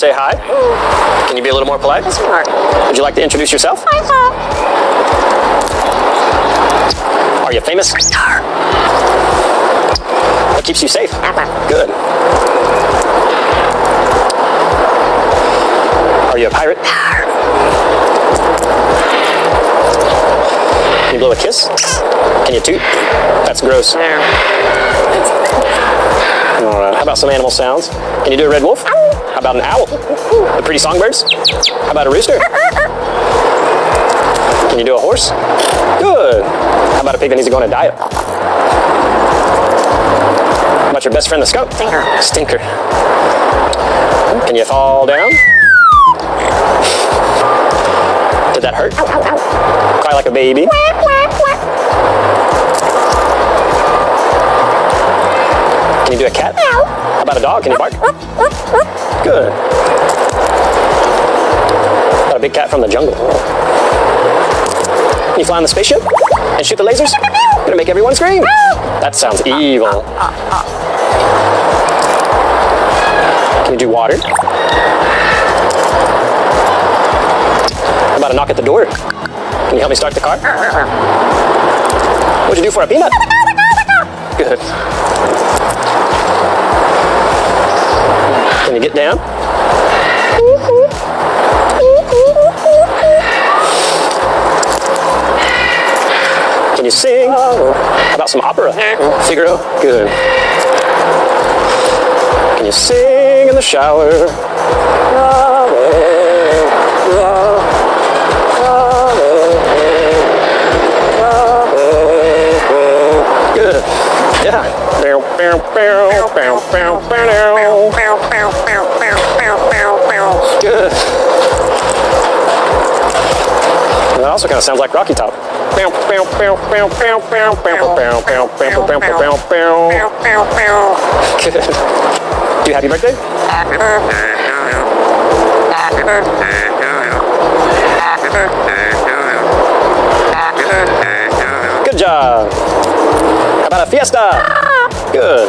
Say hi. Can you be a little more polite? Would you like to introduce yourself? Are you famous? What keeps you safe? Good. Are you a pirate? Can you blow a kiss? Can you toot? That's gross. Alright, how about some animal sounds? Can you do a red wolf? How about an owl? The pretty songbirds? How about a rooster? Can you do a horse? Good. How about a pig that needs to go on a diet? How about your best friend, the skunk? Stinker. Can you fall down? Did that hurt? Cry like a baby. Can you do a cat? How about a dog? Can you bark? Good. How about a big cat from the jungle? Can you fly on the spaceship and shoot the lasers? Gonna make everyone scream. That sounds evil. Can you do water? How about a knock at the door? Can you help me start the car? What'd you do for a peanut? Good. Can you get down? Can you sing? How about some opera? Figaro? Good. Can you sing in the shower? Good. Yeah. Good. That also kind of sounds like Rocky Top. Good. Do happy birthday? Good job. How about a fiesta? Good.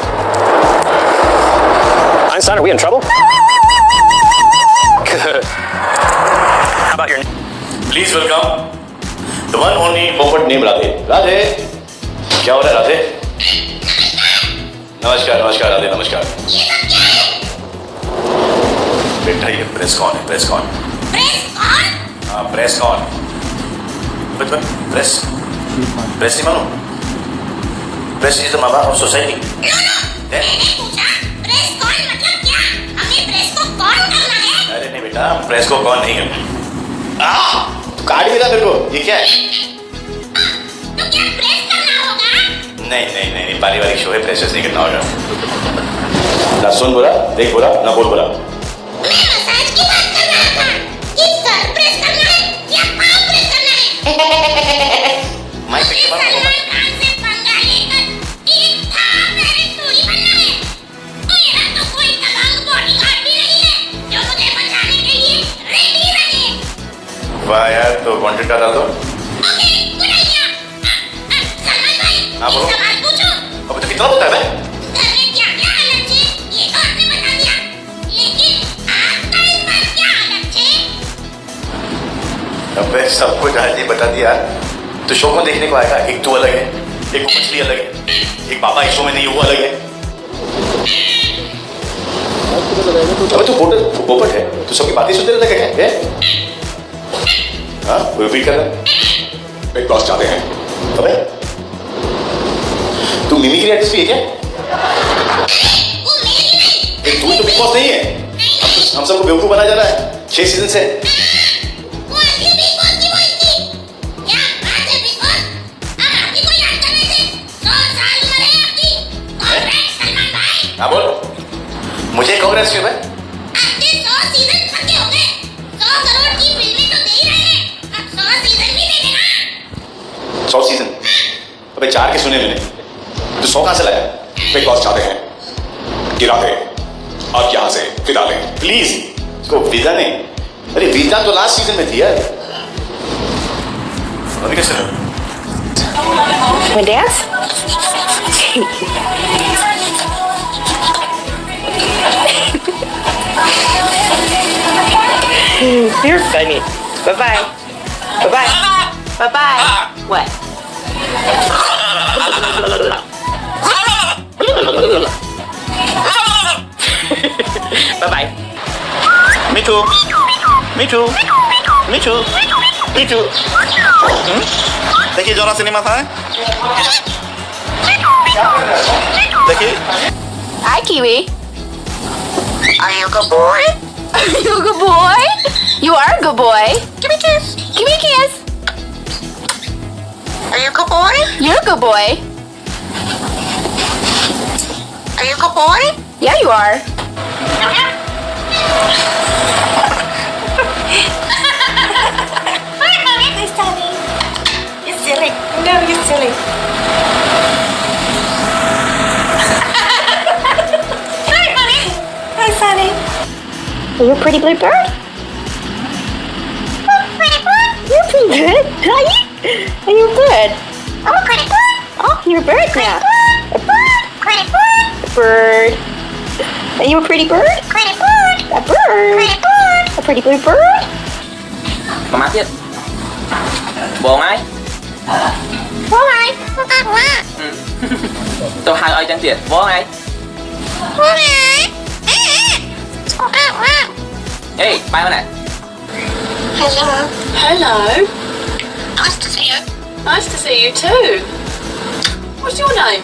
Einstein, are we in trouble? Good. How about your name? Please welcome the one only poet named Radhe. Radhe, क्या हो रहा है राधे? नमस्कार नमस्कार राधे नमस्कार. बेटा ये press कौन है? प्रेस कौन? हाँ प्रेस कौन? बचपन प्रेस प्रेस नहीं मालूम? Press is the mother of society. अरे नहीं बेटा प्रेस को कौन नहीं करना. काट भी था तेरे को. ये क्या है? तो क्या प्रेस करना होगा? नहीं नहीं नहीं पारिवारिक शो है. प्रेस नहीं करना होगा. ना सुन बोला देख बोला ना बोल बोला. मैं मसाज की बात कर रहा था कि सर प्रेस करना है या पाँव प्रेस करना है. माइक पे क्या बात सलमान खान से पंगा लेकर एक था मेरे टोरी बनना है. मेरा तो कोई दबंग बॉडीगार्ड भी नहीं है जो मुझे बचाने के लिए रेडी रहे. वाह यार तो वांटेड का डाल दो. Okay good idea. सलमान भाई हाँ, बोलो. एक सवाल पूछो. अब तो कितना होता है बे? घर में क्या क्या हालत है ये तो आपने बता दिया लेकिन आपका इस बार क्या हालत है? अबे सब कुछ आज ही बता दिया. तो शो को देखने को आएगा. एक तू अलग है, एक मछली अलग है, एक बाबा इस शो में नहीं वो अलग है. अबे तू पोपट है. तू सबकी बातें सुनते रहता क्या है? हाँ रिपीट कर रहा है. बिग बॉस चाहते हैं. अबे तू मिमिक्री आर्टिस्ट भी है क्या? वो मेरी नहीं. तू तो बिग बॉस नहीं है. हम सबको बेवकूफ बनाया जा रहा है 6 सीजन से. वो असली बिग बॉस की वॉइस थी. क्या बात है बिग बॉस. अब आपकी कोई याद करने से 100 साल उम्र है आपकी. कांग्रेस सलमान भाई. हाँ बोल. मुझे कांग्रेस क्यों है? आपके 100 सीजन पक्के हो गए. 100 करोड़ की फिल्में तो दे ही रहे हैं. अब 100 सीजन भी दे देना. 100 सीजन. अबे 4 के सुने मैंने. तो 100 कहां से लाया? बिग बॉस चाहते हैं गिरा दे अब यहां से विदा लें प्लीज. इसको विदा नहीं. अरे विदा तो लास्ट सीजन में थी यार. अभी कैसे? We dance? You're funny. Bye-bye. Bye-bye. Bye-bye. What? Bye-bye. Me too. Me too. Me too. Me too. देखिए जोरा सिनेमा था देखिए Hi, Kiwi. Are you a good boy? Are you a good boy? You are a good boy. Give me a kiss. Give me a kiss. Are you a good boy? You're a good boy. Are you a good boy? Yeah, you are. Hi, Sunny. You're silly. No, you're silly. Hi, honey. Hi, Sunny. Are you a pretty blue bird? Pretty bird. You're pretty good. Are you? Are you a bird? I'm a pretty bird. Oh, you're a bird now. A bird. Pretty bird. A bird. Are you a pretty bird? Pretty bird. A bird. Pretty bird. A pretty blue bird? Má tiếp. Buồn ấy. Why? What that what? Tôi hai ơi chân tiệt. Buồn ấy. What? What that what? Ê, bay bên này. Hello. Hello. Nice to see you. Nice to see you too. What's your name?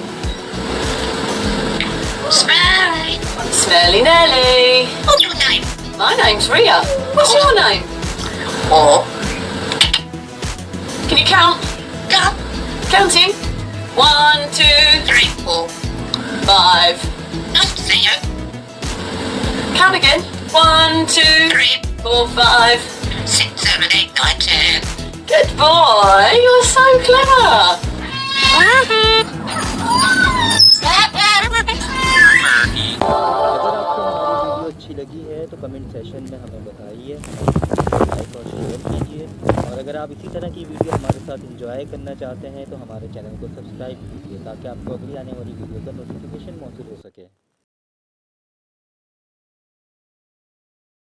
Smelly. Smelly Nelly. What's your name? My name's Ria. What's your name? Oh. Can you count? Go. Counting. 1, 2, 3, 4. 5. Nice to see you. Count again. 1, 2, 3, 4, 5. 6, 7, 8, 9, 10. Good boy. You're so clever. अगर आपको हमारी video अच्छी लगी है तो comment session में हमें बताइए, लाइक और शेयर कीजिए, और अगर आप इसी तरह की वीडियो हमारे साथ एंजॉय करना चाहते हैं तो हमारे चैनल को सब्सक्राइब कीजिए ताकि आपको अगली आने वाली वीडियो का नोटिफिकेशन मौसूल हो सके।